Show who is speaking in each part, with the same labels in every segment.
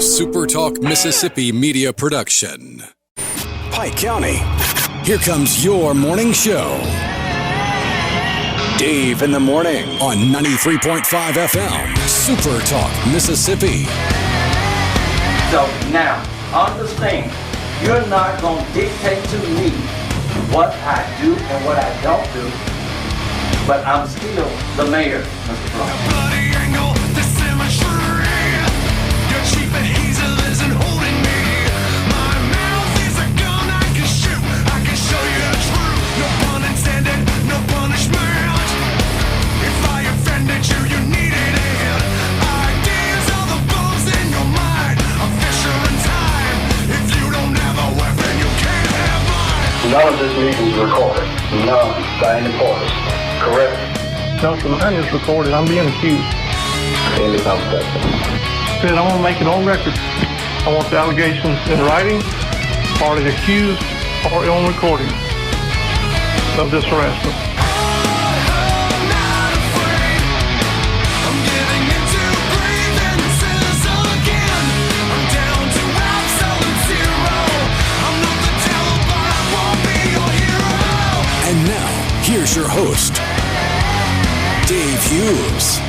Speaker 1: SuperTalk Mississippi media production.
Speaker 2: Pike County.
Speaker 1: Here comes your morning show.
Speaker 2: Dave in the morning
Speaker 1: on 93.5 FM, SuperTalk Mississippi.
Speaker 3: So now, understand, you're not going to dictate to me what I do and what I don't do, but I'm still the mayor, Mr. Brown.
Speaker 4: None of this meeting is recorded. None by any parties. Correct?
Speaker 5: Councilman, mine is recorded. I'm being accused.
Speaker 4: Any conversation.
Speaker 5: Said I want to make it on record. I want the allegations in writing, party accused, or on recording of this harassment.
Speaker 1: And now, here's your host, Dave Hughes.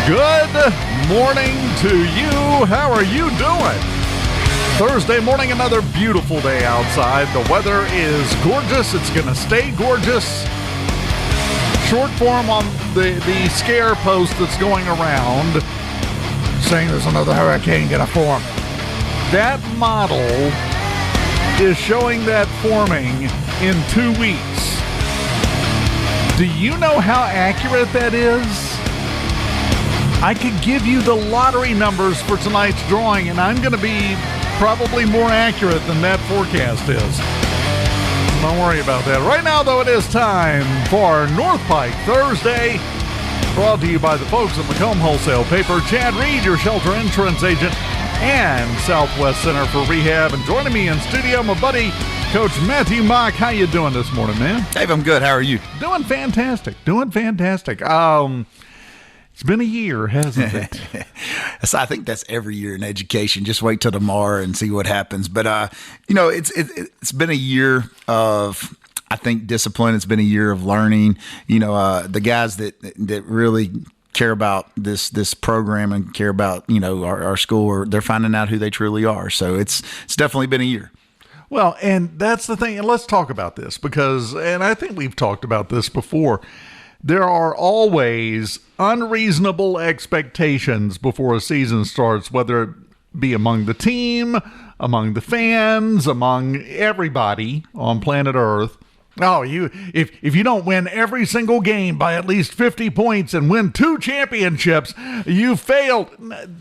Speaker 6: Good morning to you. How are you doing? Thursday morning, another beautiful day outside. The weather is gorgeous. It's going to stay gorgeous. Short form on the scare post that's going around saying there's another hurricane going to form. That model is showing that forming in 2 weeks. Do you know how accurate that is? I could give you the lottery numbers for tonight's drawing, and I'm going to be probably more accurate than that forecast is. Don't worry about that. Right now, though, it is time for North Pike Thursday, brought to you by the folks at McComb Wholesale Paper, Chad Reed, your shelter insurance agent, and Southwest Center for Rehab. And joining me in studio, my buddy, Coach Matthew Mock. How you doing this morning, man?
Speaker 7: Dave, I'm good. How are you?
Speaker 6: Doing fantastic. It's been a year, hasn't it?
Speaker 7: So I think that's every year in education. Just wait till tomorrow and see what happens. But, it's been a year of, I think, discipline. It's been a year of learning. The guys that really care about this program and care about, our school, they're finding out who they truly are. So it's definitely been a year.
Speaker 6: Well, and that's the thing. And let's talk about this because, and I think we've talked about this before, there are always unreasonable expectations before a season starts, whether it be among the team, among the fans, among everybody on planet Earth. Oh, if you don't win every single game by at least 50 points and win 2 championships, you failed.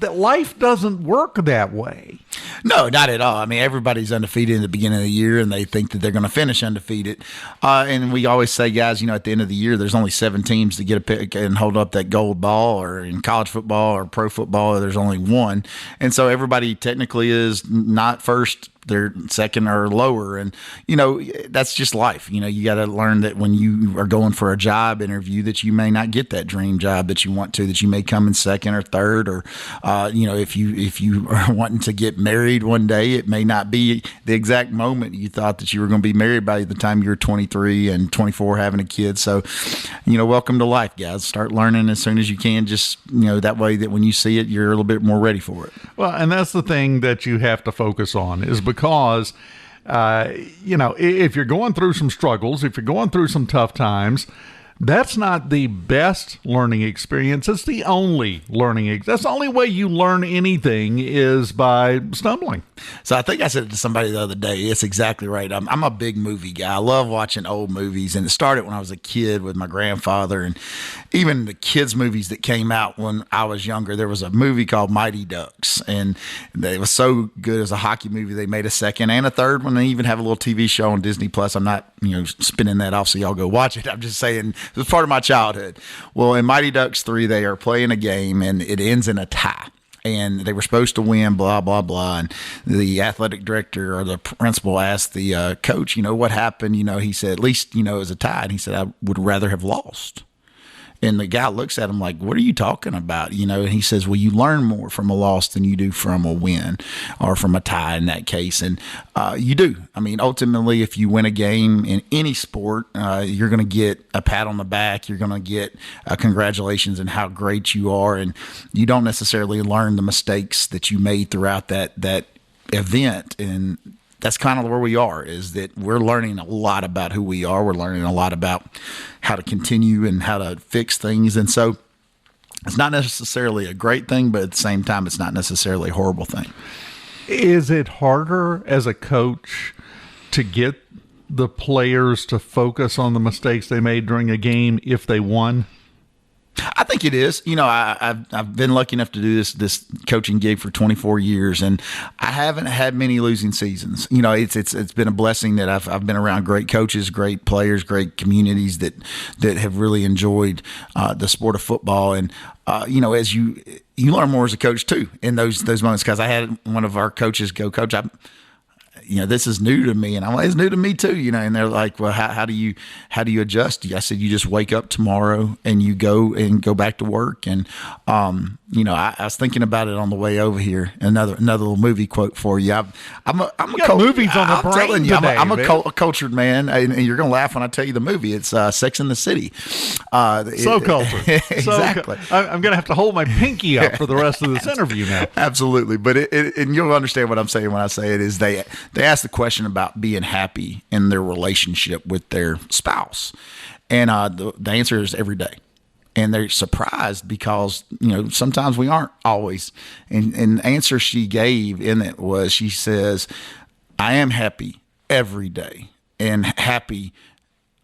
Speaker 6: Life doesn't work that way.
Speaker 7: No, not at all. I mean, everybody's undefeated in the beginning of the year, and they think that they're going to finish undefeated. And we always say, guys, at the end of the year, there's only 7 teams to get a pick and hold up that gold ball, or in college football or pro football, there's only 1. And so everybody technically is not first, they're second or lower. And, that's just life. You got to learn that when you are going for a job interview that you may not get that dream job that you want to, that you may come in second or third, or, if you are wanting to get married one day, it may not be the exact moment you thought that you were going to be married by the time you're 23 and 24 having a kid. So, welcome to life, guys. Start learning as soon as you can. Just, that way that when you see it, you're a little bit more ready for it.
Speaker 6: Well, and that's the thing that you have to focus on is because, if you're going through some struggles, if you're going through some tough times, that's not the best learning experience. It's the only learning. That's the only way you learn anything is by stumbling.
Speaker 7: So I think I said it to somebody the other day. It's exactly right. I'm a big movie guy. I love watching old movies, and it started when I was a kid with my grandfather, and even the kids' movies that came out when I was younger. There was a movie called Mighty Ducks, and it was so good as a hockey movie. They made a second and a third one. They even have a little TV show on Disney Plus. I'm not, spinning that off so y'all go watch it. I'm just saying It was part of my childhood. Well, in Mighty Ducks 3, they are playing a game, and it ends in a tie. And they were supposed to win, blah, blah, blah. And the athletic director or the principal asked the coach, what happened? He said, at least, it was a tie. And he said, I would rather have lost. And the guy looks at him like, what are you talking about? And he says, well, you learn more from a loss than you do from a win or from a tie in that case. And you do. I mean, ultimately, if you win a game in any sport, you're going to get a pat on the back. You're going to get congratulations and how great you are. And you don't necessarily learn the mistakes that you made throughout that event. And that's kind of where we are, is that we're learning a lot about who we are. We're learning a lot about how to continue and how to fix things. And so it's not necessarily a great thing, but at the same time, it's not necessarily a horrible thing.
Speaker 6: Is it harder as a coach to get the players to focus on the mistakes they made during a game if they won?
Speaker 7: I think it is. I've been lucky enough to do this coaching gig for 24 years, and I haven't had many losing seasons. It's been a blessing that I've been around great coaches, great players, great communities that have really enjoyed the sport of football. And as you learn more as a coach too in those moments. Because I had one of our coaches go, Coach, this is new to me. And I'm like, it's new to me too, and they're like, well, how do you adjust? I said, you just wake up tomorrow and you go back to work. And, I was thinking about it on the way over here. Another little movie quote for you. I'm a
Speaker 6: movies on the brain today,
Speaker 7: I'm a cultured man, and you're going to laugh when I tell you the movie. It's Sex and the City.
Speaker 6: So cultured.
Speaker 7: Exactly.
Speaker 6: I'm going to have to hold my pinky up for the rest of this interview now.
Speaker 7: Absolutely. But and you'll understand what I'm saying when I say it is they ask the question about being happy in their relationship with their spouse. And the answer is every day. And they're surprised because, sometimes we aren't always. And the answer she gave in it was, she says, I am happy every day. And I'm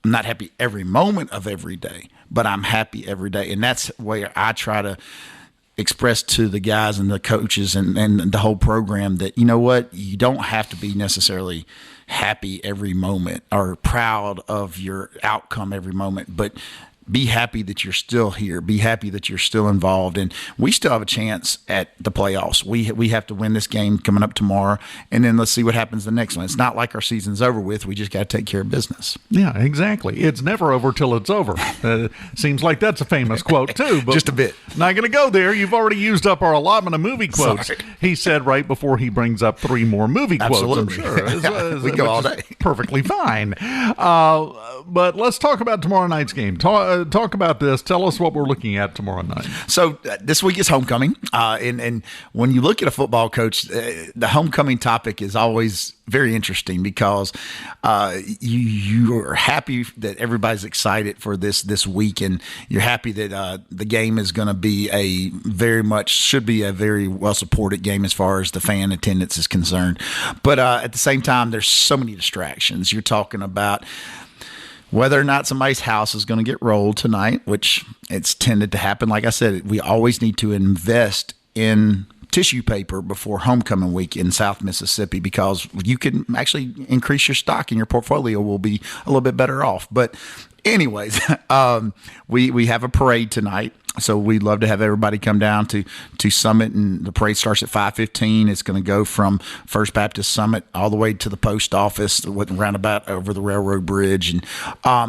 Speaker 7: not happy every moment of every day, but I'm happy every day. And that's where I try to express to the guys and the coaches and the whole program that, you don't have to be necessarily happy every moment or proud of your outcome every moment, but be happy that you're still here. Be happy that you're still involved. And we still have a chance at the playoffs. We have to win this game coming up tomorrow, and then let's see what happens the next one. It's not like our season's over with. We just got to take care of business.
Speaker 6: Yeah, exactly. It's never over till it's over. Seems like that's a famous quote, too. But
Speaker 7: just a bit.
Speaker 6: Not going to go there. You've already used up our allotment of movie quotes.
Speaker 7: Sorry.
Speaker 6: He said right before he brings up 3 more movie quotes.
Speaker 7: Absolutely.
Speaker 6: I'm sure.
Speaker 7: We go all day.
Speaker 6: Perfectly fine. But let's talk about tomorrow night's game. Talk about this. Tell us what we're looking at tomorrow night.
Speaker 7: So this week is homecoming. And when you look at a football coach, the homecoming topic is always very interesting because you are happy that everybody's excited for this week, and you're happy that the game is going to be should be a very well supported game as far as the fan attendance is concerned. But at the same time, there's so many distractions. You're talking about whether or not somebody's house is going to get rolled tonight, which it's tended to happen. Like I said, we always need to invest in tissue paper before homecoming week in South Mississippi because you can actually increase your stock and your portfolio will be a little bit better off. But anyways, we have a parade tonight. So we'd love to have everybody come down to Summit, and the parade starts at 5:15. It's going to go from First Baptist Summit all the way to the post office, with roundabout over the railroad bridge, and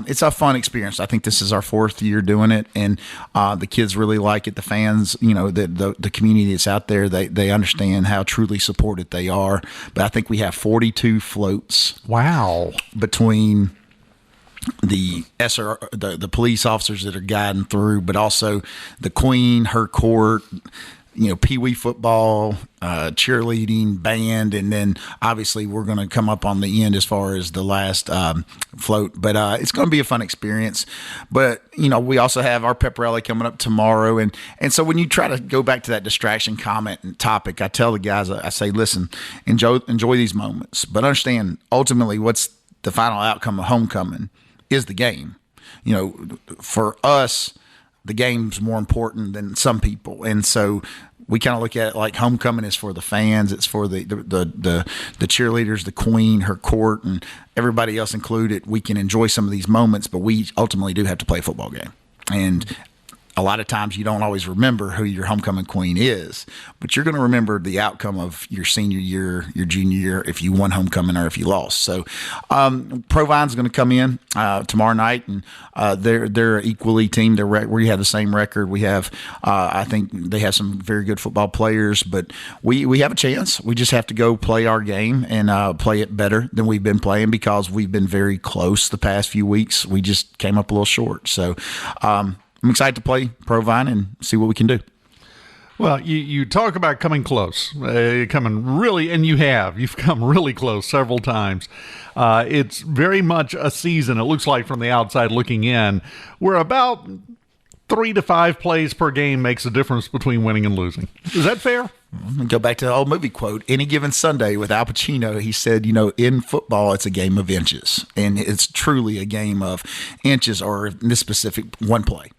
Speaker 7: it's a fun experience. I think this is our 4th year doing it, and the kids really like it. The fans, the community that's out there, they understand how truly supported they are. But I think we have 42 floats.
Speaker 6: Wow!
Speaker 7: Between the the police officers that are guiding through, but also the Queen, her court, Pee-wee football, cheerleading, band, and then obviously we're going to come up on the end as far as the last float. But it's going to be a fun experience. But we also have our pep rally coming up tomorrow, and so when you try to go back to that distraction comment and topic, I tell the guys, I say, listen, enjoy these moments, but understand ultimately what's the final outcome of homecoming is the game. For us, the game's more important than some people. And so we kind of look at it like homecoming is for the fans. It's for the cheerleaders, the queen, her court, and everybody else included. We can enjoy some of these moments, but we ultimately do have to play a football game. And a lot of times you don't always remember who your homecoming queen is, but you're going to remember the outcome of your senior year, your junior year, if you won homecoming or if you lost. So Provine's going to come in tomorrow night, and they're equally teamed. We have the same record. We have, I think they have some very good football players, but we have a chance. We just have to go play our game and play it better than we've been playing, because we've been very close the past few weeks. We just came up a little short. So I'm excited to play Provine and see what we can do.
Speaker 6: Well, you talk about coming close, coming really, and you've come really close several times. It's very much a season, it looks like from the outside looking in, where about 3 to 5 plays per game makes a difference between winning and losing. Is that fair?
Speaker 7: Go back to the old movie quote, Any Given Sunday with Al Pacino. He said, in football, it's a game of inches, and it's truly a game of inches, or in this specific one play.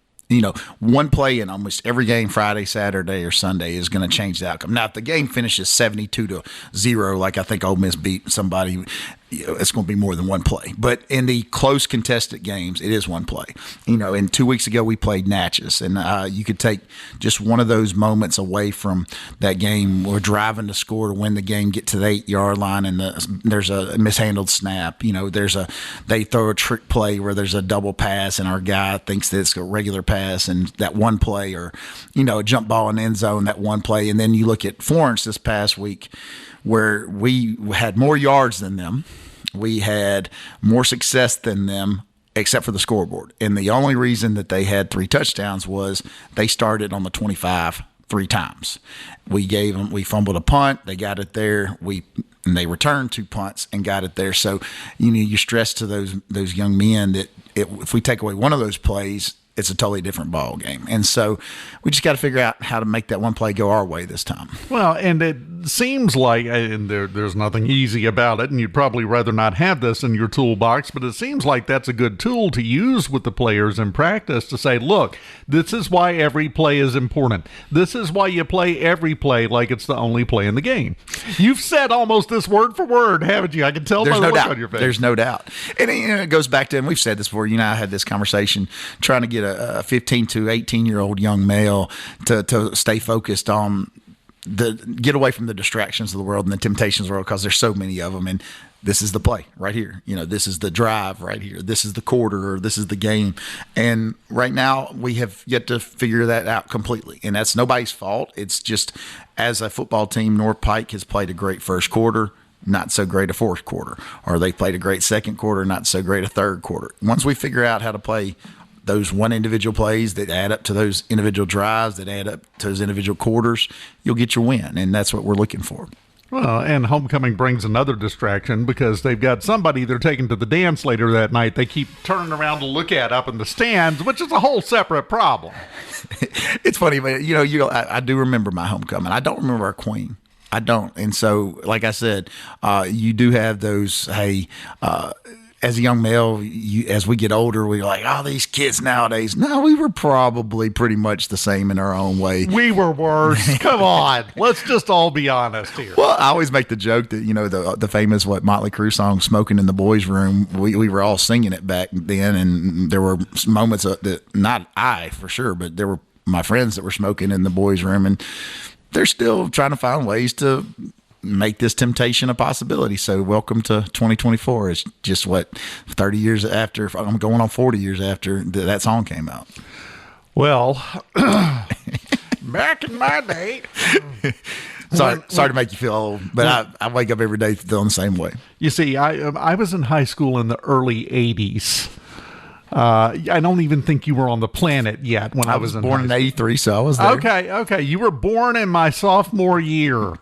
Speaker 7: One play in almost every game, Friday, Saturday, or Sunday, is going to change the outcome. Now, if the game finishes 72-0, like I think Ole Miss beat somebody, it's going to be more than one play. But in the close contested games, it is one play. And 2 weeks ago we played Natchez, and you could take just one of those moments away from that game. We're driving to score to win the game, get to the 8-yard line, and there's a mishandled snap. They throw a trick play where there's a double pass, and our guy thinks that it's a regular pass, and that one play, or a jump ball in the end zone, that one play. And then you look at Florence this past week, where we had more yards than them. We had more success than them, except for the scoreboard. And the only reason that they had 3 touchdowns was they started on the 25 3 times. We fumbled a punt, they got it there. And they returned 2 punts and got it there. So, you stress to those young men that if we take away one of those plays, it's a totally different ball game. And so we just got to figure out how to make that one play go our way this time.
Speaker 6: Well, and it seems like, and there's nothing easy about it, and you'd probably rather not have this in your toolbox, but it seems like that's a good tool to use with the players in practice to say, look, this is why every play is important. This is why you play every play like it's the only play in the game. You've said almost this word for word, haven't you? I can tell by the look on your face.
Speaker 7: There's no doubt. And it goes back to, and we've said this before, I had this conversation trying to get a 15 to 18-year-old young male to stay focused on get away from the distractions of the world and the temptations of the world, because there's so many of them. And this is the play right here. This is the drive right here. This is the quarter, or this is the game. And right now we have yet to figure that out completely. And that's nobody's fault. It's just, as a football team, North Pike has played a great first quarter, not so great a fourth quarter. Or they played a great second quarter, not so great a third quarter. Once we figure out how to play those one individual plays that add up to those individual drives, that add up to those individual quarters, you'll get your win. And that's what we're looking for.
Speaker 6: Well, and homecoming brings another distraction, because they've got somebody they're taking to the dance later that night they keep turning around to look at up in the stands, which is a whole separate problem.
Speaker 7: It's funny, but I do remember my homecoming. I don't remember our queen. I don't. And so, like I said, you do have those, as a young male, as we get older, we're like, these kids nowadays. No, we were probably pretty much the same in our own way.
Speaker 6: We were worse. Come on. Let's just all be honest here.
Speaker 7: Well, I always make the joke that, the famous Motley Crue song, Smoking in the Boys' Room, we were all singing it back then, and there were moments that, not I for sure, but there were my friends that were smoking in the boys' room, and they're still trying to find ways to make this temptation a possibility. So welcome to 2024. It's just 30 years after, I'm going on 40 years after that song came out.
Speaker 6: Well, back in my day.
Speaker 7: Sorry to make you feel old, but I wake up every day feeling the same way.
Speaker 6: You see, I was in high school in the early 80s. I don't even think you were on the planet yet when I was
Speaker 7: born in 83, so I was there.
Speaker 6: Okay. You were born in my sophomore year.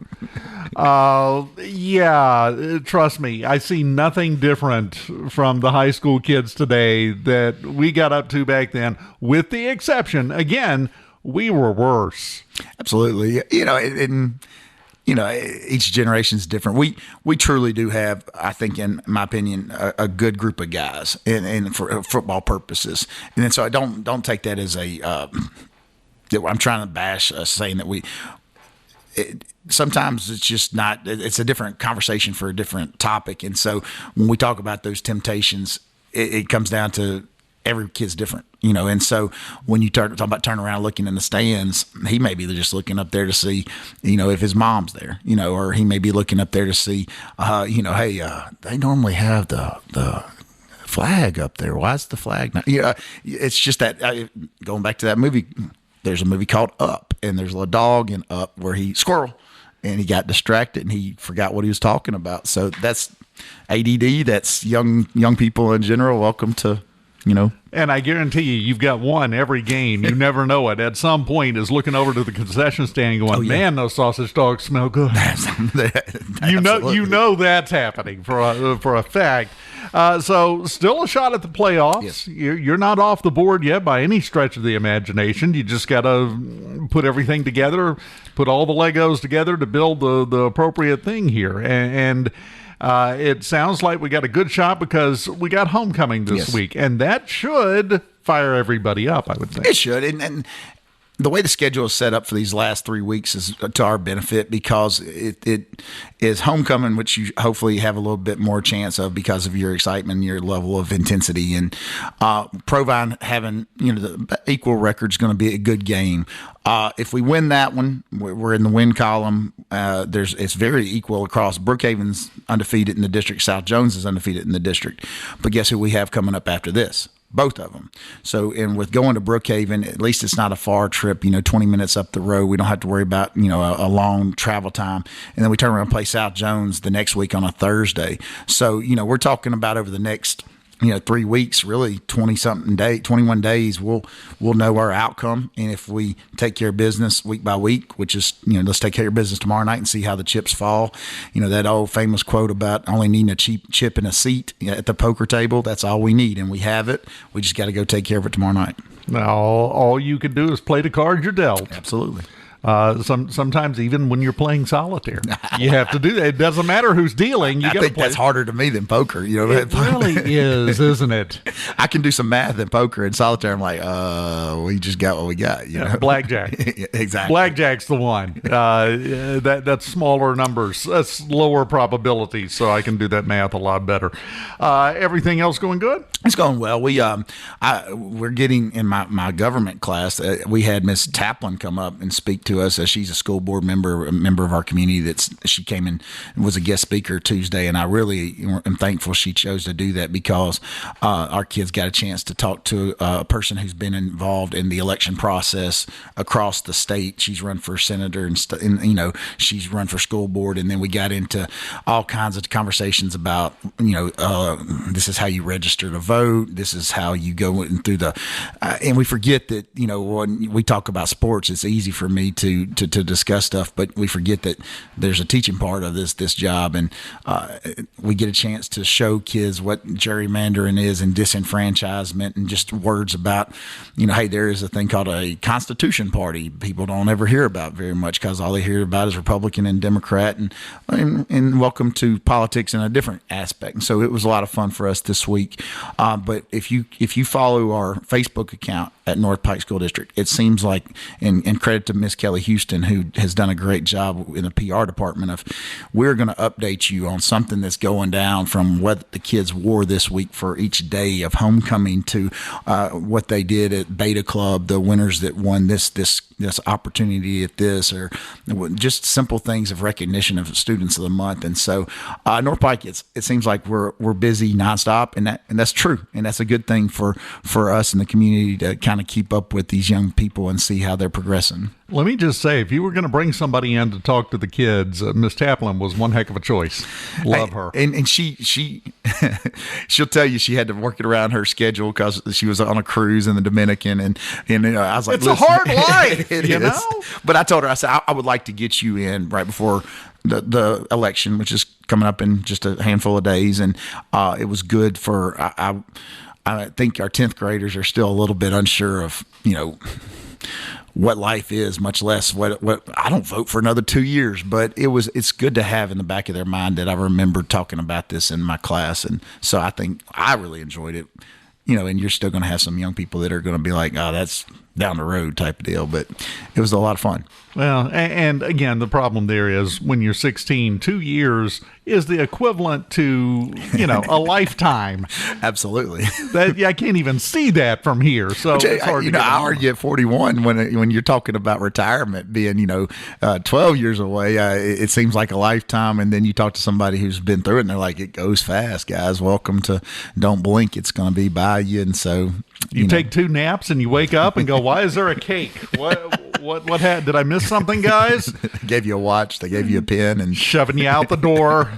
Speaker 6: Yeah, trust me, I see nothing different from the high school kids today that we got up to back then, with the exception, again, we were worse.
Speaker 7: Absolutely. Each generation is different. We truly do have, I think, in my opinion, a good group of guys, and for football purposes. And then, so I don't take that as I'm trying to bash us saying that sometimes it's just not. It's a different conversation for a different topic, and so when we talk about those temptations, it comes down to every kid's different, and so when you talk about turning around looking in the stands, he may be just looking up there to see, if his mom's there, or he may be looking up there to see, hey, they normally have the flag up there. Why is the flag not? It's just that going back to that movie, there's a movie called Up, and there's a dog in Up where squirrel, and he got distracted and he forgot what he was talking about. So that's ADD. That's young people in general. Welcome to,
Speaker 6: And I guarantee you've got one every game. You never know it. At some point, is looking over to the concession stand and going, "Man, those sausage dogs smell good." You know that's happening for a fact. So still a shot at the playoffs.
Speaker 7: Yes.
Speaker 6: You're not off the board yet by any stretch of the imagination. You just got to put everything together, put all the Legos together to build the appropriate thing here. And it sounds like we got a good shot because we got homecoming this week, and that should fire everybody up, I would think.
Speaker 7: It should, and the way the schedule is set up for these last 3 weeks is to our benefit because it is homecoming, which you hopefully have a little bit more chance of because of your excitement and your level of intensity. And Provine having the equal record is going to be a good game. If we win that one, we're in the win column. It's very equal across. Brookhaven's undefeated in the district. South Jones is undefeated in the district. But guess who we have coming up after this? Both of them. So, and with going to Brookhaven, at least it's not a far trip, 20 minutes up the road. We don't have to worry about, a long travel time. And then we turn around and play South Jones the next week on a Thursday. So, we're talking about over the next 3 weeks, really 21 days, we'll know our outcome. And if we take care of business week by week, which is, let's take care of business tomorrow night and see how the chips fall. That old famous quote about only needing a cheap chip and a seat at the poker table. That's all we need. And we have it. We just got to go take care of it tomorrow night.
Speaker 6: Now, all you can do is play the cards you're dealt.
Speaker 7: Absolutely.
Speaker 6: Sometimes even when you're playing solitaire, you have to do that. It doesn't matter who's dealing.
Speaker 7: I think that's harder to me than poker.
Speaker 6: It really is, isn't it?
Speaker 7: I can do some math in poker and solitaire. I'm like, we just got what we got.
Speaker 6: Blackjack.
Speaker 7: Exactly.
Speaker 6: Blackjack's the one. That's smaller numbers. That's lower probability. So I can do that math a lot better. Everything else going good?
Speaker 7: It's going well. We're getting in my government class. We had Miss Taplin come up and speak to us. She's a school board member, a member of our community. She came in and was a guest speaker Tuesday, and I really am thankful she chose to do that because our kids got a chance to talk to a person who's been involved in the election process across the state. She's run for senator and she's run for school board, and then we got into all kinds of conversations about this is how you register to vote. This is how you go through and we forget that when we talk about sports, it's easy for me to discuss stuff, but we forget that there's a teaching part of this job, and we get a chance to show kids what gerrymandering is and disenfranchisement and just words about, hey, there is a thing called a Constitution Party. People don't ever hear about very much because all they hear about is Republican and Democrat, and welcome to politics in a different aspect. And so it was a lot of fun for us this week. But if you follow our Facebook account at North Pike School District, it seems like, and credit to Miss Kelly Houston, who has done a great job in the PR department of, we're going to update you on something that's going down from what the kids wore this week for each day of homecoming to what they did at Beta Club, the winners that won this opportunity at this, or just simple things of recognition of students of the month. And so North Pike, it seems like we're busy nonstop, and that's true, and that's a good thing for us in the community to kind of keep up with these young people and see how they're progressing.
Speaker 6: Let me just say, if you were going to bring somebody in to talk to the kids, Miss Taplin was one heck of a choice. Love her.
Speaker 7: And she'll tell you she had to work it around her schedule because she was on a cruise in the Dominican, and I was like,
Speaker 6: it's a hard life,
Speaker 7: it is. But I told her, I said, I would like to get you in right before the election, which is coming up in just a handful of days, and it was good for I think our 10th graders are still a little bit unsure of what life is, much less what I don't vote for another 2 years, but it's good to have in the back of their mind that I remember talking about this in my class, and so I think I really enjoyed it. and you're still going to have some young people that are going to be like, oh, that's down the road type of deal. But it was a lot of fun.
Speaker 6: Well, and again, the problem there is when you're 16, 2 years is the equivalent to, a lifetime.
Speaker 7: Absolutely.
Speaker 6: I can't even see that from here. So it's hard to get
Speaker 7: I argue at 41 when you're talking about retirement being, 12 years away, it seems like a lifetime. And then you talk to somebody who's been through it and they're like, it goes fast, guys. Welcome to Don't Blink. It's going to be by you. And so
Speaker 6: you take 2 naps and you wake up and go, why is there a cake? What happened? Did I miss something, guys?
Speaker 7: They gave you a watch. They gave you a pen and
Speaker 6: shoving you out the door.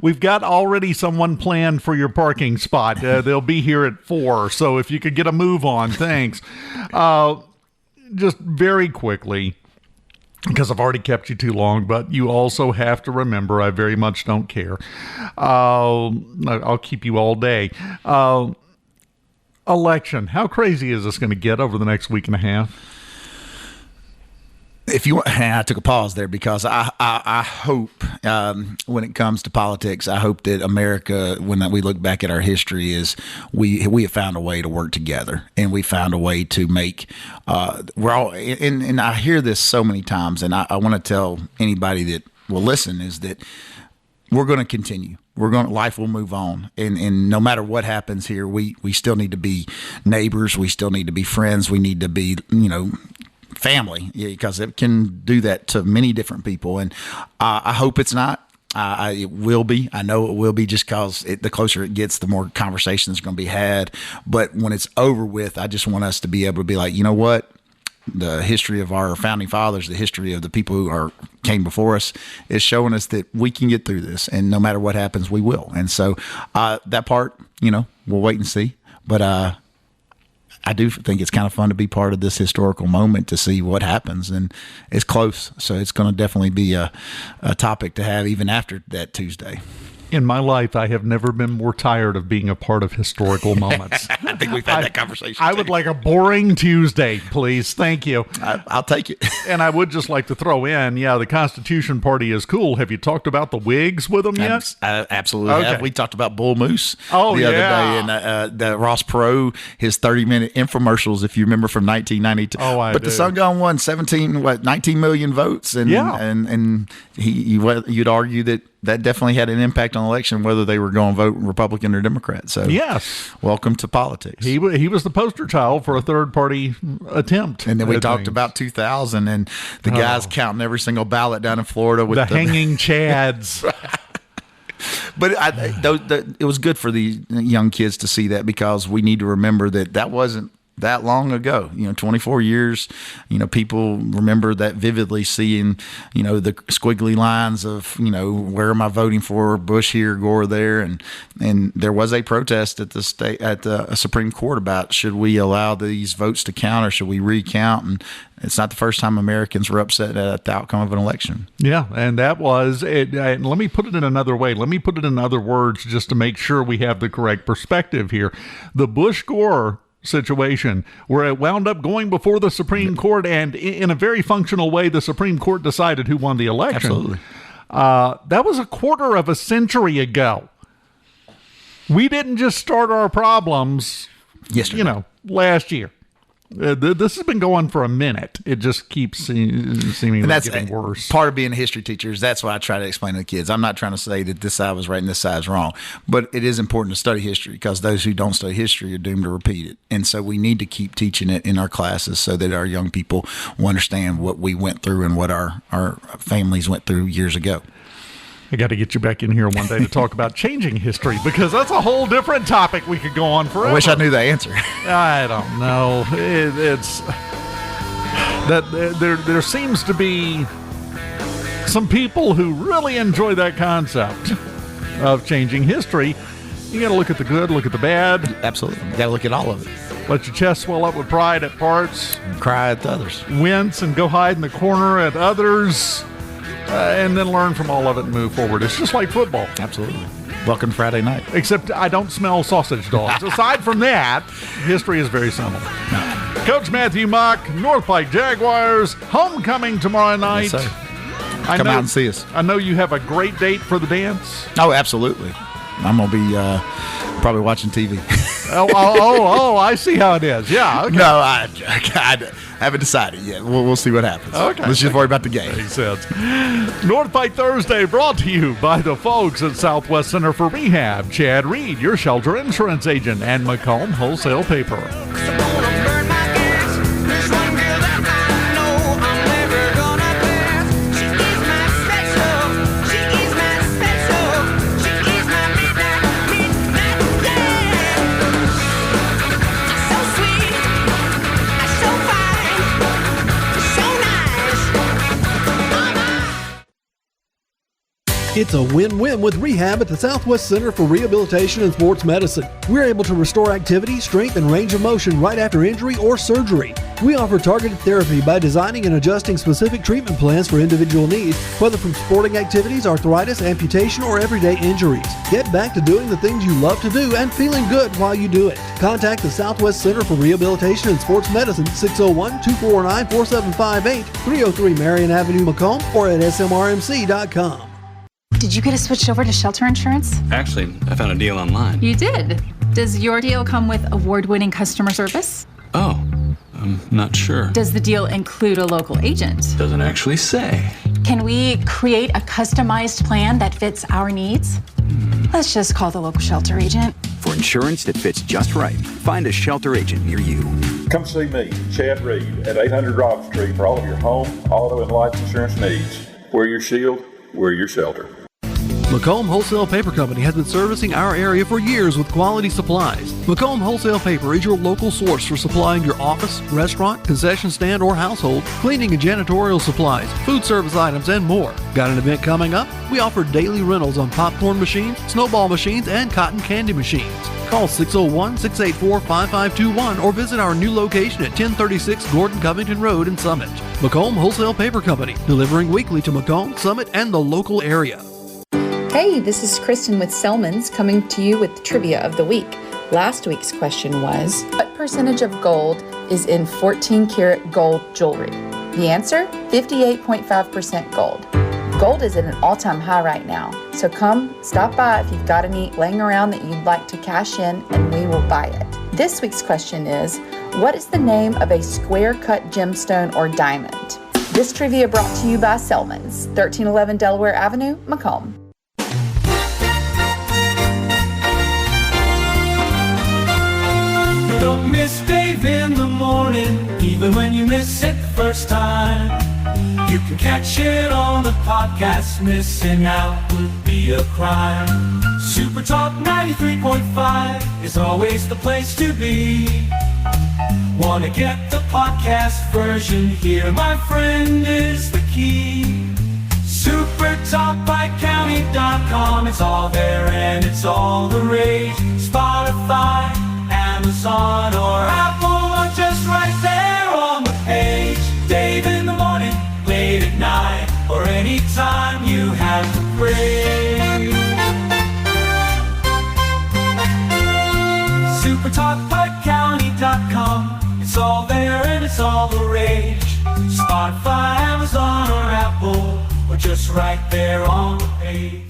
Speaker 6: We've got already someone planned for your parking spot. They'll be here at 4. So if you could get a move on, thanks. Just very quickly, because I've already kept you too long, but you also have to remember, I very much don't care. I'll keep you all day. Election. How crazy is this going to get over the next week and a half?
Speaker 7: If you want, I took a pause there because I hope when it comes to politics, I hope that America, when we look back at our history, is we have found a way to work together, and we found a way to make we're all and I hear this so many times, and I want to tell anybody that will listen is that we're going to continue. Life will move on. And no matter what happens here, we still need to be neighbors. We still need to be friends. We need to be, family, because it can do that to many different people. And I hope it's not. It will be. I know it will be, just because the closer it gets, the more conversations are going to be had. But when it's over with, I just want us to be able to be like, you know what? The history of our founding fathers, the history of the people who came before us, is showing us that we can get through this, and no matter what happens, we will. And so that part, we'll wait and see. But I do think it's kind of fun to be part of this historical moment to see what happens, and it's close, so it's going to definitely be a topic to have even after that Tuesday.
Speaker 6: In my life, I have never been more tired of being a part of historical moments.
Speaker 7: I think we've had that conversation.
Speaker 6: I would like a boring Tuesday, please. Thank you.
Speaker 7: I'll take it.
Speaker 6: And I would just like to throw in, the Constitution Party is cool. Have you talked about the Whigs with them yet?
Speaker 7: I absolutely have. We talked about Bull Moose the other day, and the Ross Perot, his 30-minute infomercials, if you remember, from 1992.
Speaker 6: Oh, I
Speaker 7: But
Speaker 6: do.
Speaker 7: the Sun Gun won 19 million votes, and you'd argue that definitely had an impact on the election, whether they were going to vote Republican or Democrat. So
Speaker 6: yes,
Speaker 7: welcome to politics.
Speaker 6: He was the poster child for a third-party attempt.
Speaker 7: And then we talked about 2000 and the guys counting every single ballot down in Florida with
Speaker 6: the hanging chads.
Speaker 7: But it was good for the young kids to see that, because we need to remember that wasn't that long ago, 24 years, people remember that vividly, seeing, the squiggly lines of, where am I voting for, Bush here, Gore there. And there was a protest at the Supreme Court about, should we allow these votes to count, or should we recount? And it's not the first time Americans were upset at the outcome of an election. Yeah, and that was it. Let me put it in another way. Let me put it in other words, just to make sure we have the correct perspective here. The Bush-Gore situation, where it wound up going before the Supreme Court, and in a very functional way, the Supreme Court decided who won the election. Absolutely. That was a quarter of a century ago. We didn't just start our problems, last year. This has been going for a minute. It just keeps seemingly getting worse. Part of being a history teacher is that's what I try to explain to the kids. I'm not trying to say that this side was right and this side's wrong, but it is important to study history, because those who don't study history are doomed to repeat it. And so we need to keep teaching it in our classes so that our young people will understand what we went through and what our families went through years ago. I got to get you back in here one day to talk about changing history, because that's a whole different topic we could go on forever. I wish I knew the answer. I don't know. It's that there seems to be some people who really enjoy that concept of changing history. You got to look at the good, look at the bad. Absolutely. You got to look at all of it. Let your chest swell up with pride at parts. And cry at others. Wince and go hide in the corner at others. And then learn from all of it and move forward. It's just like football. Absolutely. Welcome to Friday night. Except I don't smell sausage dogs. Aside from that, history is very similar. Coach Matthew Mock, North Pike Jaguars, homecoming tomorrow night. Yes, come out and see us. I know you have a great date for the dance. Oh, absolutely. I'm going to be probably watching TV.
Speaker 6: I see how it is. Yeah. Okay.
Speaker 7: No, I haven't decided yet. We'll see what happens.
Speaker 6: Okay.
Speaker 7: Let's just worry about the game.
Speaker 6: Makes sense. North Pike Thursday brought to you by the folks at Southwest Center for Rehab, Chad Reed, your shelter insurance agent, and McComb Wholesale Paper.
Speaker 8: It's a win-win with rehab at the Southwest Center for Rehabilitation and Sports Medicine. We're able to restore activity, strength, and range of motion right after injury or surgery. We offer targeted therapy by designing and adjusting specific treatment plans for individual needs, whether from sporting activities, arthritis, amputation, or everyday injuries. Get back to doing the things you love to do and feeling good while you do it. Contact the Southwest Center for Rehabilitation and Sports Medicine, 601-249-4758, 303 Marion Avenue, McComb, or at smrmc.com.
Speaker 9: Did you get us switched over to shelter insurance?
Speaker 10: Actually, I found a deal online.
Speaker 9: You did? Does your deal come with award-winning customer service?
Speaker 10: Oh, I'm not sure.
Speaker 9: Does the deal include a local agent?
Speaker 10: Doesn't actually say.
Speaker 9: Can we create a customized plan that fits our needs? Let's just call the local shelter agent.
Speaker 11: For insurance that fits just right, find a shelter agent near you.
Speaker 12: Come see me, Chad Reed, at 800 Rock Street for all of your home, auto, and life insurance needs. We're your shield, we're your shelter.
Speaker 8: McComb Wholesale Paper Company has been servicing our area for years with quality supplies. McComb Wholesale Paper is your local source for supplying your office, restaurant, concession stand, or household, cleaning and janitorial supplies, food service items, and more. Got an event coming up? We offer daily rentals on popcorn machines, snowball machines, and cotton candy machines. Call 601-684-5521 or visit our new location at 1036 Gordon Covington Road in Summit. McComb Wholesale Paper Company, delivering weekly to Macomb, Summit, and the local area.
Speaker 13: Hey, this is Kristen with Selman's coming to you with the trivia of the week. Last week's question was, what percentage of gold is in 14 karat gold jewelry? The answer, 58.5% gold. Gold is at an all-time high right now, so come stop by if you've got any laying around that you'd like to cash in and we will buy it. This week's question is, what is the name of a square-cut gemstone or diamond? This trivia brought to you by Selman's, 1311 Delaware Avenue, Macomb.
Speaker 14: Don't miss Dave in the morning, even when you miss it the first time. You can catch it on the podcast, missing out would be a crime. SuperTalk 93.5 is always the place to be. Wanna get the podcast version? Here, my friend, is the key. SuperTalkPikeCounty.com, it's all there and it's all the rage. Spotify, Amazon or Apple, or just right there on the page. Dave in the morning, late at night, or anytime you have the break. SuperTalkPikeCounty.com, it's all there and it's all the rage. Spotify, Amazon or Apple, or just right there on the page.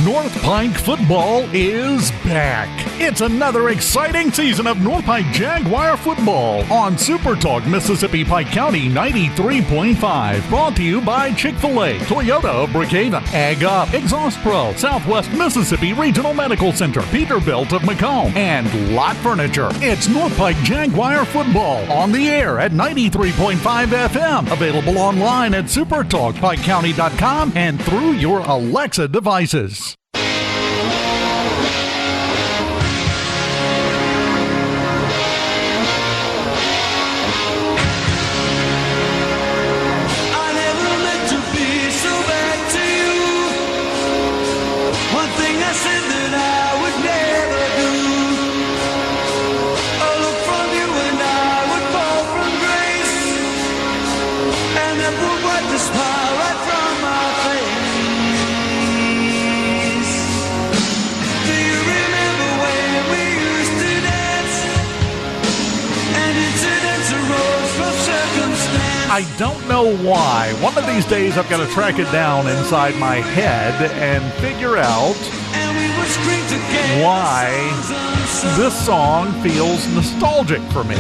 Speaker 6: North Pike football is back. It's another exciting season of North Pike Jaguar football on SuperTalk Mississippi Pike County 93.5. Brought to you by Chick-fil-A, Toyota of Brookhaven, Ag Up, Exhaust Pro, Southwest Mississippi Regional Medical Center, Peterbilt of Macomb, and Lot Furniture. It's North Pike Jaguar football on the air at 93.5 FM. Available online at supertalkpikecounty.com and through your Alexa devices. I don't know why. One of these days I've got to track it down inside my head and figure out why this song feels nostalgic for me.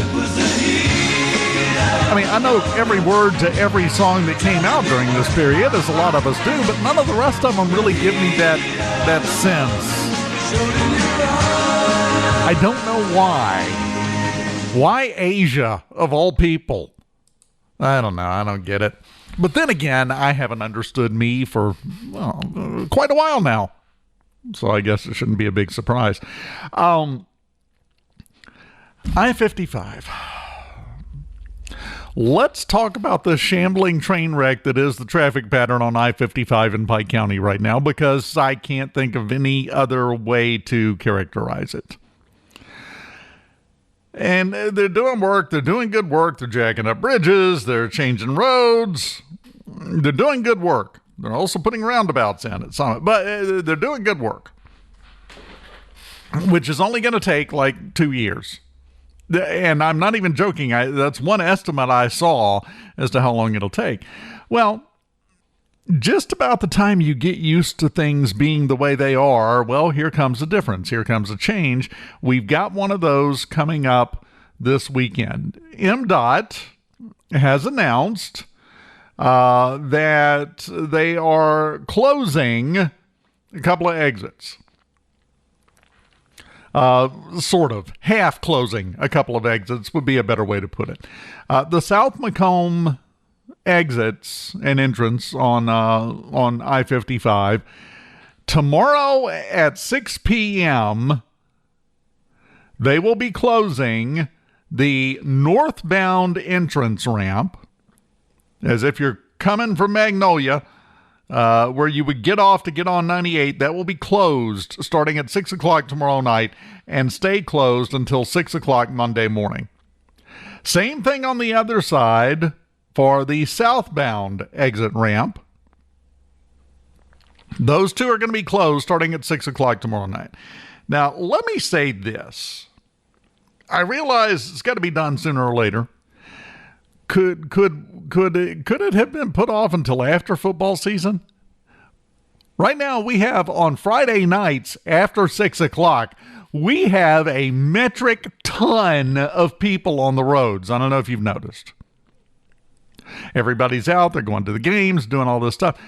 Speaker 6: I mean, I know every word to every song that came out during this period, as a lot of us do, but none of the rest of them really give me that sense. I don't know why. Why Asia, of all people? I don't know. I don't get it. But then again, I haven't understood me for quite a while now. So I guess it shouldn't be a big surprise. I-55. Let's talk about the shambling train wreck that is the traffic pattern on I-55 in Pike County right now, because I can't think of any other way to characterize it. And they're doing work. They're doing good work. They're jacking up bridges. They're changing roads. They're doing good work. They're also putting roundabouts in at some, but they're doing good work, which is only going to take like 2 years. And I'm not even joking. That's one estimate I saw as to how long it'll take. Well, just about the time you get used to things being the way they are, well, here comes a difference. Here comes a change. We've got one of those coming up this weekend. MDOT has announced that they are closing a couple of exits. Sort of. Half closing a couple of exits would be a better way to put it. The South McComb exits and entrance on I-55. Tomorrow at 6 p.m., they will be closing the northbound entrance ramp, as if you're coming from Magnolia, where you would get off to get on 98. That will be closed starting at 6 o'clock tomorrow night and stay closed until 6 o'clock Monday morning. Same thing on the other side for the southbound exit ramp. Those two are going to be closed starting at 6 o'clock tomorrow night. Now, let me say this. I realize it's got to be done sooner or later. Could it have been put off until after football season? Right now, we have on Friday nights after 6 o'clock, we have a metric ton of people on the roads. I don't know if you've noticed. Everybody's out. They're going to the games, doing all this stuff.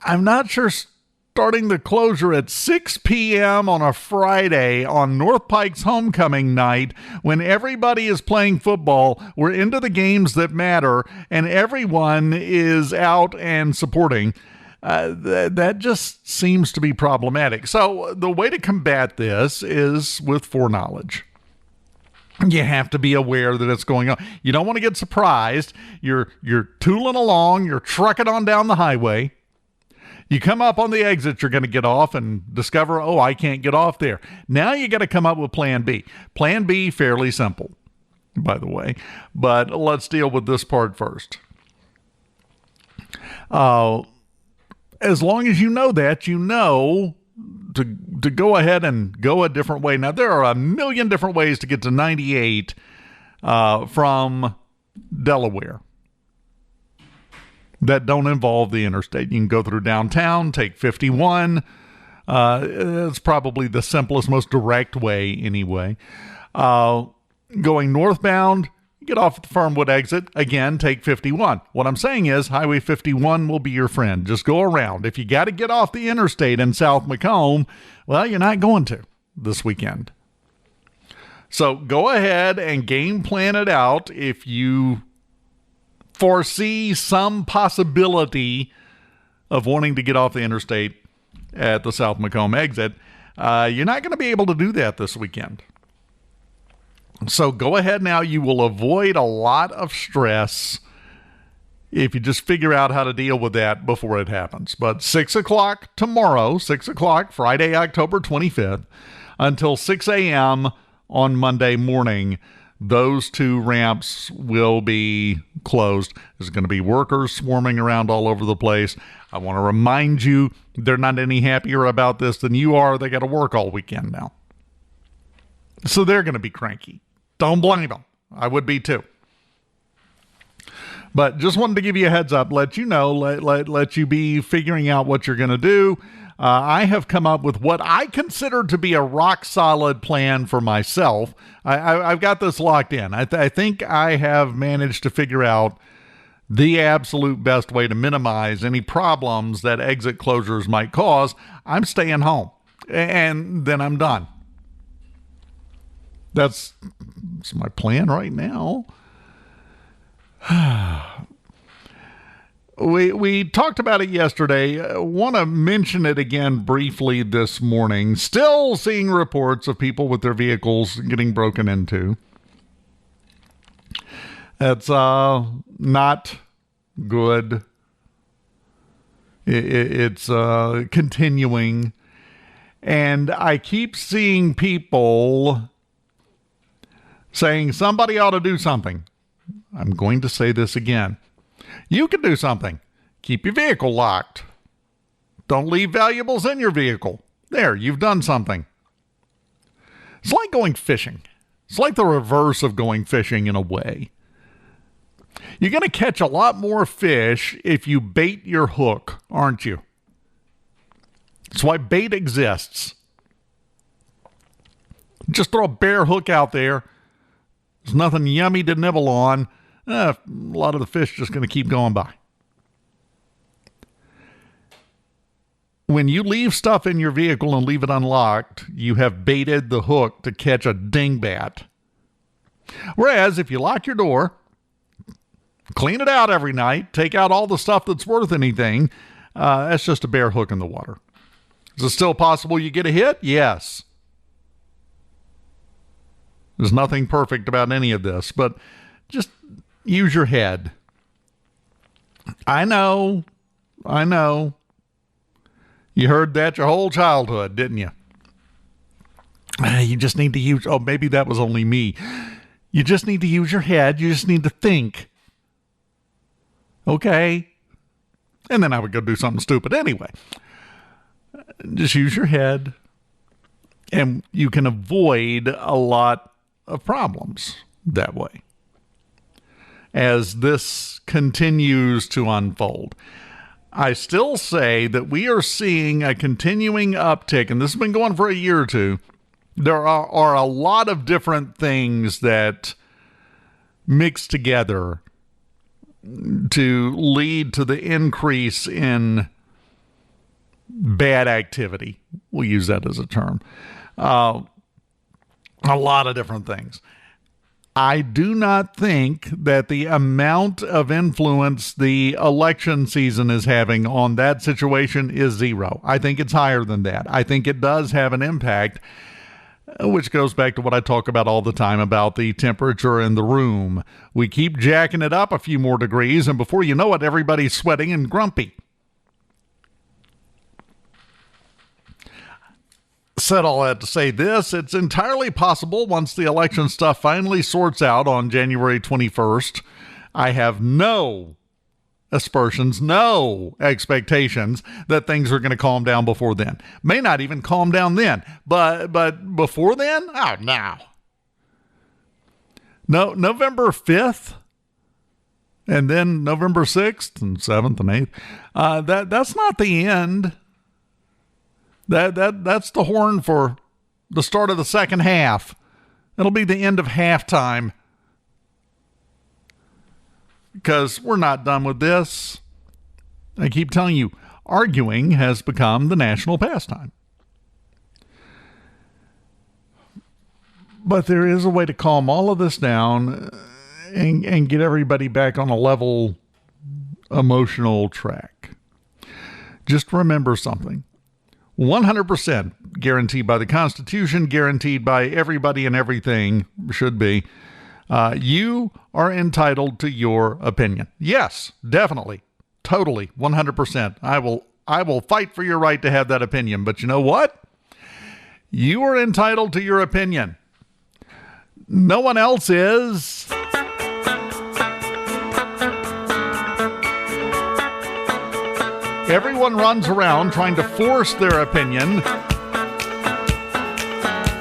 Speaker 6: I'm not sure starting the closure at 6 p.m. on a Friday on North Pike's homecoming night, when everybody is playing football, we're into the games that matter, and everyone is out and supporting. That just seems to be problematic. So the way to combat this is with foreknowledge. You have to be aware that it's going on. You don't want to get surprised. You're tooling along. You're trucking on down the highway. You come up on the exit, you're going to get off and discover, oh, I can't get off there. Now you got to come up with plan B. Plan B, fairly simple, by the way. But let's deal with this part first. As long as you know that, you know to go ahead and go a different way. Now, there are a million different ways to get to 98 from Delaware that don't involve the interstate. You can go through downtown, take 51. It's probably the simplest, most direct way anyway. Going northbound, get off at the Fernwood exit. Again, take 51. What I'm saying is Highway 51 will be your friend. Just go around. If you got to get off the interstate in South McComb, well, you're not going to this weekend. So go ahead and game plan it out. If you foresee some possibility of wanting to get off the interstate at the South McComb exit, you're not going to be able to do that this weekend. So go ahead now. You will avoid a lot of stress if you just figure out how to deal with that before it happens. But 6 o'clock tomorrow, 6 o'clock, Friday, October 25th, until 6 a.m. on Monday morning, those two ramps will be closed. There's going to be workers swarming around all over the place. I want to remind you, they're not any happier about this than you are. They got to work all weekend now. So they're going to be cranky. Don't blame them. I would be too. But just wanted to give you a heads up, let you know, let you be figuring out what you're going to do. I have come up with what I consider to be a rock-solid plan for myself. I've got this locked in. I think I have managed to figure out the absolute best way to minimize any problems that exit closures might cause. I'm staying home, and then I'm done. That's my plan right now. We talked about it yesterday. Want to mention it again briefly this morning. Still seeing reports of people with their vehicles getting broken into. That's not good. It's continuing. And I keep seeing people saying somebody ought to do something. I'm going to say this again. You can do something. Keep your vehicle locked. Don't leave valuables in your vehicle. There, you've done something. It's like going fishing. It's like the reverse of going fishing in a way. You're going to catch a lot more fish if you bait your hook, aren't you? That's why bait exists. Just throw a bare hook out there. There's nothing yummy to nibble on. A lot of the fish just going to keep going by. When you leave stuff in your vehicle and leave it unlocked, you have baited the hook to catch a dingbat. Whereas if you lock your door, clean it out every night, take out all the stuff that's worth anything, that's just a bare hook in the water. Is it still possible you get a hit? Yes. There's nothing perfect about any of this, but just use your head. I know. You heard that your whole childhood, didn't you? You just need to use, maybe that was only me. You just need to use your head. You just need to think. Okay. And then I would go do something stupid anyway. Just use your head, and you can avoid a lot of problems that way as this continues to unfold. I still say that we are seeing a continuing uptick, and this has been going for a year or two. There are a lot of different things that mix together to lead to the increase in bad activity. We'll use that as a term. A lot of different things. I do not think that the amount of influence the election season is having on that situation is zero. I think it's higher than that. I think it does have an impact, which goes back to what I talk about all the time about the temperature in the room. We keep jacking it up a few more degrees, and before you know it, everybody's sweating and grumpy. Said all that to say this: it's entirely possible once the election stuff finally sorts out on January 21st. I have no aspersions, no expectations that things are going to calm down before then. May not even calm down then, but before then? Oh, no. No, November 5th and then November 6th and 7th and 8th. That's not the end. That's the horn for the start of the second half. It'll be the end of halftime. Because we're not done with this. I keep telling you, arguing has become the national pastime. But there is a way to calm all of this down and get everybody back on a level emotional track. Just remember something. 100% guaranteed by the Constitution, guaranteed by everybody and everything, should be. You are entitled to your opinion. Yes, definitely. Totally. 100%. I will fight for your right to have that opinion. But you know what? You are entitled to your opinion. No one else is. Everyone runs around trying to force their opinion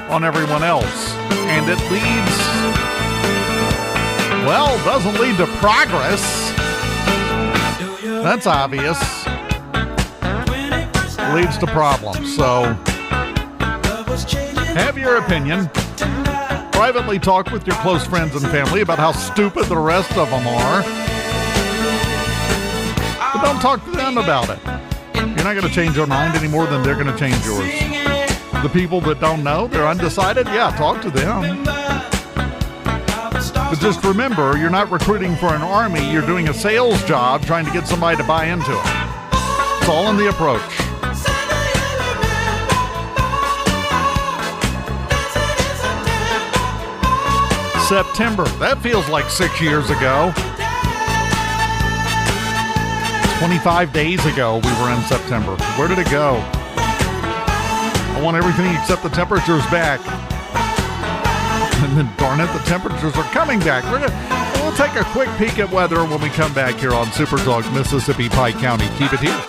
Speaker 6: on everyone else. And it doesn't lead to progress. That's obvious. leads to problems. So have your opinion. Privately talk with your close friends and family about how stupid the rest of them are. But don't talk to them about it. You're not going to change your mind any more than they're going to change yours. The people that don't know, they're undecided, yeah, talk to them. But just remember, you're not recruiting for an army. You're doing a sales job trying to get somebody to buy into it. It's all in the approach. September. That feels like 6 years ago. 25 days ago we were in September. Where did it go? I want everything except the temperatures back. And then darn it, the temperatures are coming back. We'll take a quick peek at weather when we come back here on Super Talk Mississippi Pike County. Keep it here.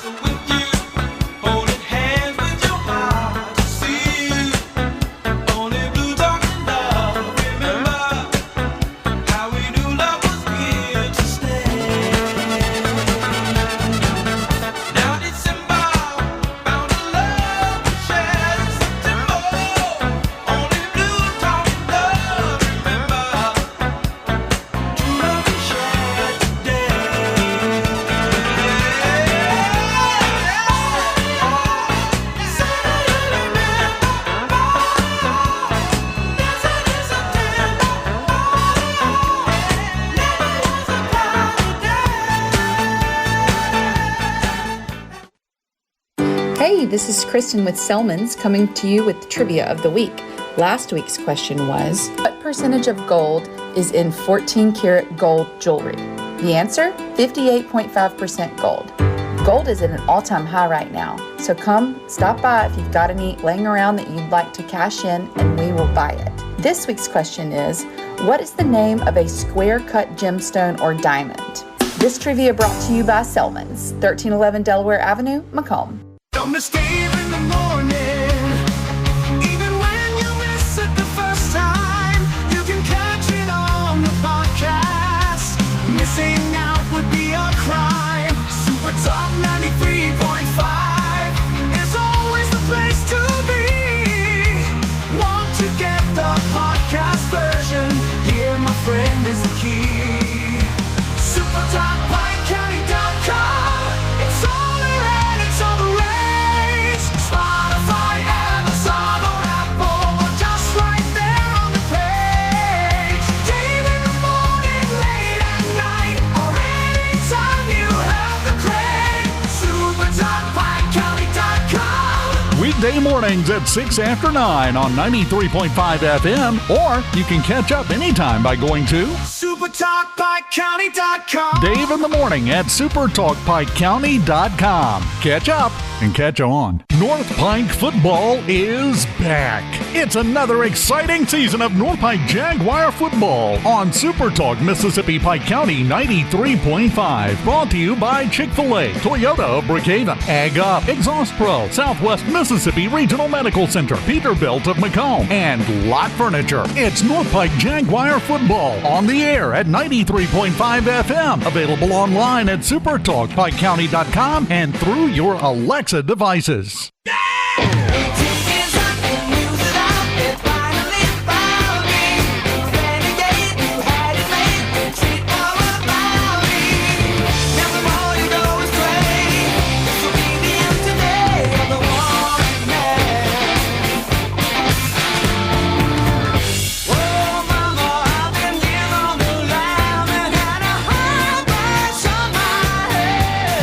Speaker 13: Hey, this is Kristen with Selman's coming to you with the trivia of the week. Last week's question was, what percentage of gold is in 14 karat gold jewelry? The answer, 58.5% gold. Gold is at an all-time high right now, so come stop by if you've got any laying around that you'd like to cash in and we will buy it. This week's question is, what is the name of a square-cut gemstone or diamond? This trivia brought to you by Selman's, 1311 Delaware Avenue, McComb.
Speaker 14: Don't escape in the morning. Even when you miss it the first time, you can catch it on the podcast. Missing out would be a crime. Super Talk 93.5 is always the place to be. Want to get the podcast version? Here, my friend, is the key. SuperTalkPikeCounty.com. It's all around, it's all around. Spotify, Amazon, or Apple, or just right there on the page. Dave in the morning, late at night, or anytime you have the crank. SuperTalkPikeCounty.com.
Speaker 6: Weekday mornings at 6 after 9 on 93.5 FM, or you can catch up anytime by going to
Speaker 14: SuperTalkPikeCounty.com.
Speaker 6: Dave in the morning at SuperTalkPikeCounty.com. Catch up and catch on. North Pike football is back. It's another exciting season of North Pike Jaguar football on Super Talk Mississippi Pike County 93.5. Brought to you by Chick-fil-A, Toyota of Brookhaven, Ag Up, Exhaust Pro, Southwest Mississippi Regional Medical Center, Peterbilt of McComb, and Lot Furniture. It's North Pike Jaguar football on the air at 93.5 FM. Available online at SuperTalkPikeCounty.com and through your Alexa devices.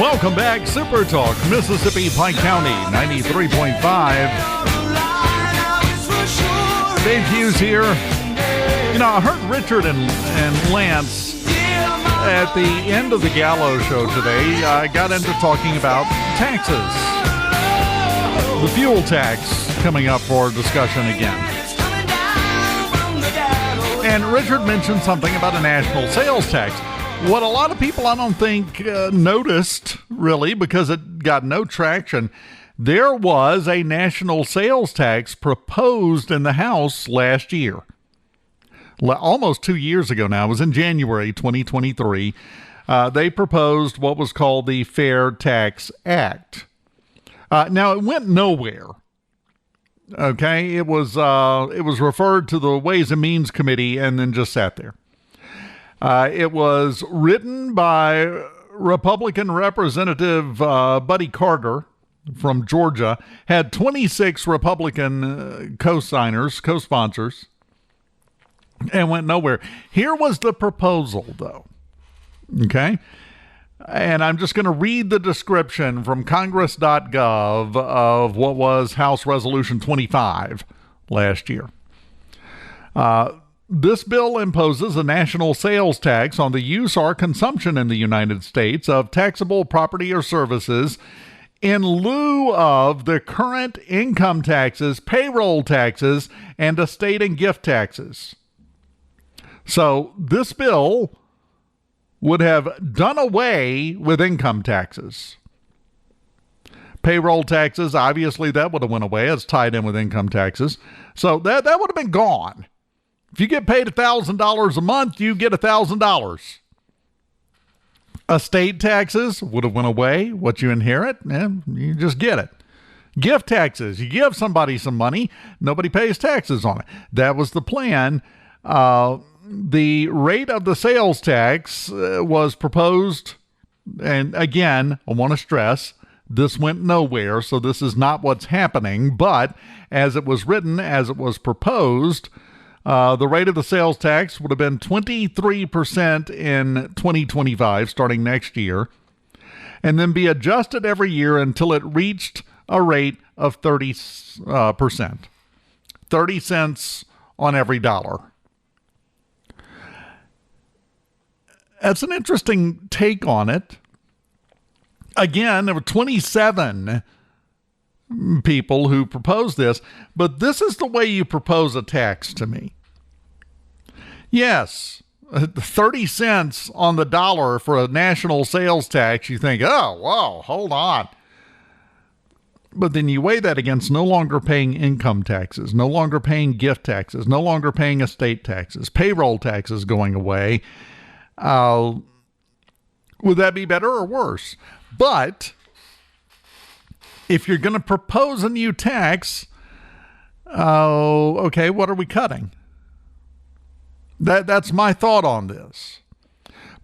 Speaker 6: Welcome back, Super Talk, Mississippi Pike County, 93.5. Dave Hughes here. You know, I heard Richard and Lance at the end of the Gallo show today. I got into talking about taxes. The fuel tax coming up for discussion again. And Richard mentioned something about a national sales tax. What a lot of people, I don't think, noticed, really, because it got no traction, there was a national sales tax proposed in the House last year. Almost 2 years ago now. It was in January 2023. They proposed what was called the Fair Tax Act. Now, it went nowhere. Okay, it was referred to the Ways and Means Committee and then just sat there. It was written by Republican Representative Buddy Carter from Georgia, had 26 Republican co-sponsors, and went nowhere. Here was the proposal, though. Okay? And I'm just going to read the description from congress.gov of what was House Resolution 25 last year. This bill imposes a national sales tax on the use or consumption in the United States of taxable property or services in lieu of the current income taxes, payroll taxes, and estate and gift taxes. So this bill would have done away with income taxes. Payroll taxes, obviously that would have went away. It's tied in with income taxes. So that would have been gone. If you get paid $1,000 a month, you get $1,000. Estate taxes would have went away. What you inherit, you just get it. Gift taxes, you give somebody some money, nobody pays taxes on it. That was the plan. The rate of the sales tax was proposed, and again, I want to stress, this went nowhere, so this is not what's happening, but as it was written, as it was proposed, the rate of the sales tax would have been 23% in 2025, starting next year, and then be adjusted every year until it reached a rate of 30%. 30 cents on every dollar. That's an interesting take on it. Again, there were 27 people who proposed this, but this is the way you propose a tax to me. Yes, 30 cents on the dollar for a national sales tax, you think, oh, whoa, hold on. But then you weigh that against no longer paying income taxes, no longer paying gift taxes, no longer paying estate taxes, payroll taxes going away. Would that be better or worse? But if you're going to propose a new tax, okay, what are we cutting? That's my thought on this.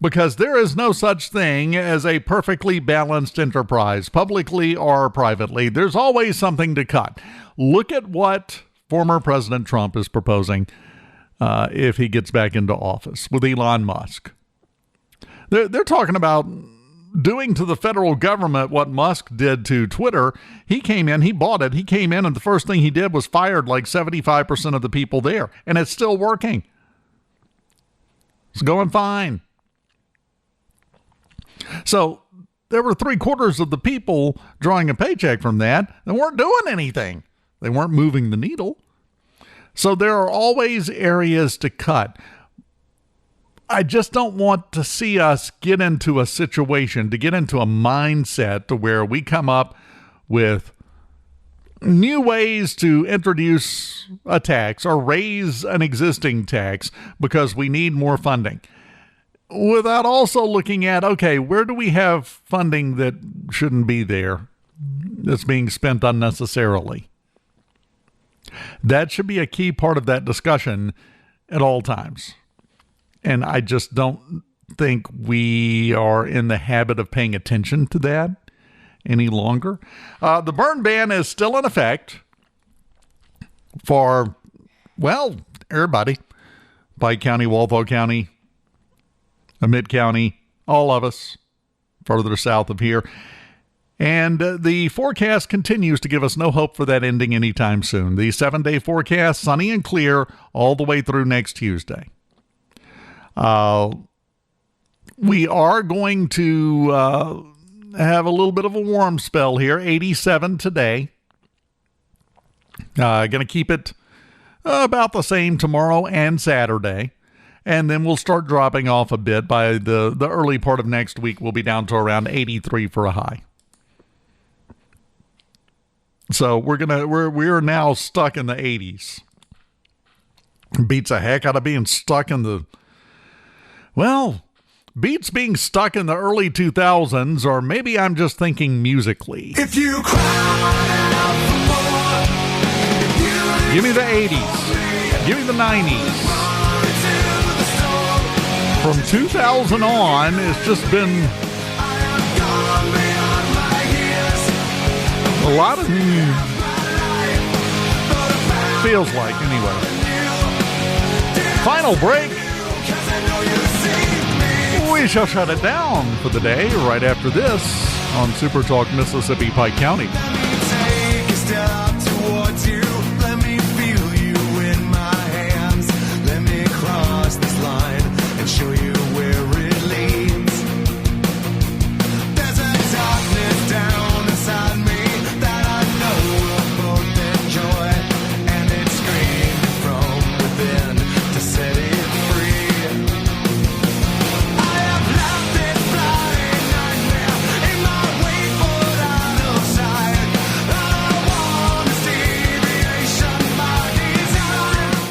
Speaker 6: Because there is no such thing as a perfectly balanced enterprise, publicly or privately. There's always something to cut. Look at what former President Trump is proposing if he gets back into office with Elon Musk. They're talking about doing to the federal government what Musk did to Twitter. He came in, he bought it, he came in, and the first thing he did was fired like 75% of the people there. And it's still working. It's going fine. So there were 3/4 of the people drawing a paycheck from that and weren't doing anything. They weren't moving the needle. So there are always areas to cut. I just don't want to see us get into a situation, to get into a mindset to where we come up with new ways to introduce a tax or raise an existing tax because we need more funding, without also looking at, okay, where do we have funding that shouldn't be there, that's being spent unnecessarily? That should be a key part of that discussion at all times. And I just don't think we are in the habit of paying attention to that any longer. The burn ban is still in effect for, well, everybody. Pike County, Walpole County, Mid-County, all of us further south of here. And the forecast continues to give us no hope for that ending anytime soon. The 7-day forecast, sunny and clear all the way through next Tuesday. We are going to have a little bit of a warm spell here, 87 today. Going to keep it about the same tomorrow and Saturday. And then we'll start dropping off a bit. By the early part of next week, we'll be down to around 83 for a high. So we're now stuck in the 80s. Beats the heck out of being stuck in the, well, beats being stuck in the early 2000s, or maybe I'm just thinking musically.
Speaker 14: If you cry out for more,
Speaker 6: Give me the 80s. Give me the 90s. From 2000 on, it's just been a lot of feels like, anyway. Final break. We shall shut it down for the day right after this on SuperTalk Mississippi Pike County.
Speaker 14: take a step towards you. Let me feel you in my hands. Let me cross this line and show you where it leads. There's a darkness down inside me that I know we'll both enjoy, and it's screaming from within to set it free. I have left this flying nightmare in my wakeful out of sight. I want this deviation by design.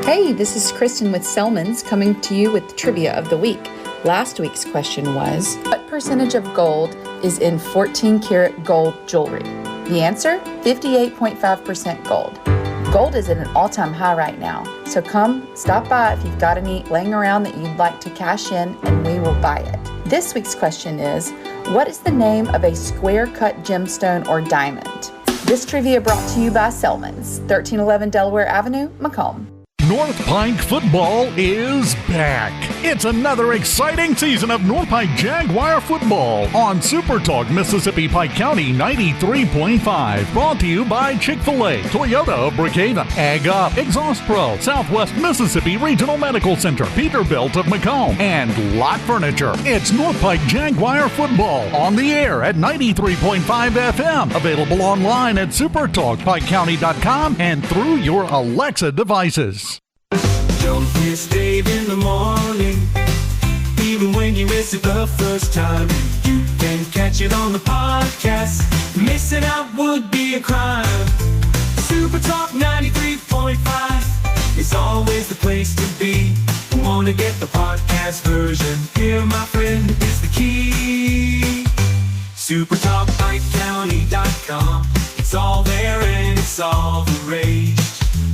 Speaker 13: Hey, this is Kristen with Selman's coming to you with the trivia of the week. Last week's question was, what percentage of gold is in 14 karat gold jewelry? The answer, 58.5% gold. Gold is at an all-time high right now, so come stop by if you've got any laying around that you'd like to cash in and we will buy it. This week's question is, what is the name of a square-cut gemstone or diamond? This trivia brought to you by Selman's, 1311 Delaware Avenue, McComb.
Speaker 6: North Pike football is back. It's another exciting season of North Pike Jaguar football on SuperTalk Mississippi Pike County 93.5. Brought to you by Chick-fil-A, Toyota of Brookhaven, Ag Up, Exhaust Pro, Southwest Mississippi Regional Medical Center, Peterbilt of McComb, and Lot Furniture. It's North Pike Jaguar football on the air at 93.5 FM. Available online at supertalkpikecounty.com and through your Alexa devices.
Speaker 14: Don't miss Dave in the morning. Even when you miss it the first time, you can catch it on the podcast. Missing out would be a crime. SuperTalk 93.5 is always the place to be. Wanna get the podcast version? Here, my friend, is the key. SuperTalkPikeCounty.com. It's all there and it's all the rage.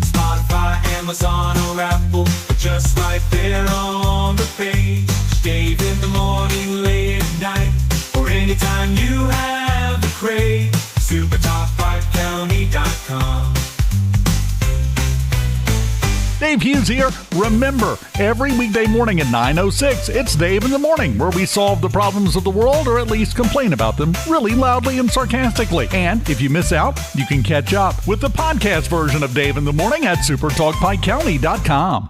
Speaker 14: Spotify, Amazon, or Apple, but just right there on the page. Dave in the morning, late at night, or anytime you have the crave. SuperTalkPikeCounty.com.
Speaker 6: Dave Hughes here. Remember, every weekday morning at 9:06, it's Dave in the Morning, where we solve the problems of the world, or at least complain about them really loudly and sarcastically. And if you miss out, you can catch up with the podcast version of Dave in the Morning at supertalkpikecounty.com.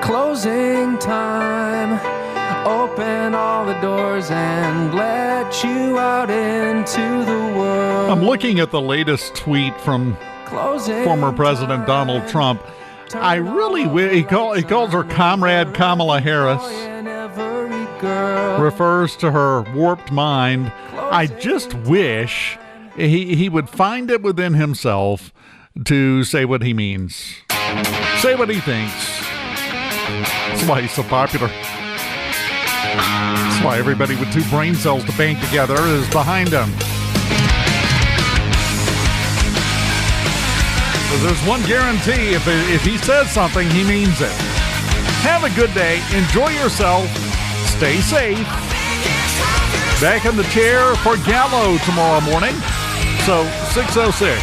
Speaker 15: Closing time. Open all the doors and let you out into the world.
Speaker 6: I'm looking at the latest tweet from former President Donald Trump. I really he calls her Comrade Kamala Harris. Refers to her warped mind. I just wish he would find it within himself to say what he means. Say what he thinks. That's why he's so popular. That's why everybody with two brain cells to bang together is behind him. So there's one guarantee, if he says something, he means it. Have a good day. Enjoy yourself. Stay safe. Back in the chair for Gallo tomorrow morning. So 6:06.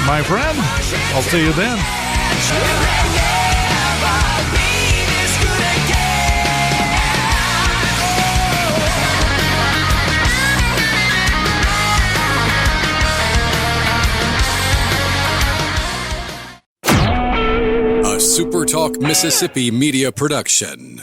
Speaker 6: My friend, I'll see you then.
Speaker 1: SuperTalk Mississippi Media Production.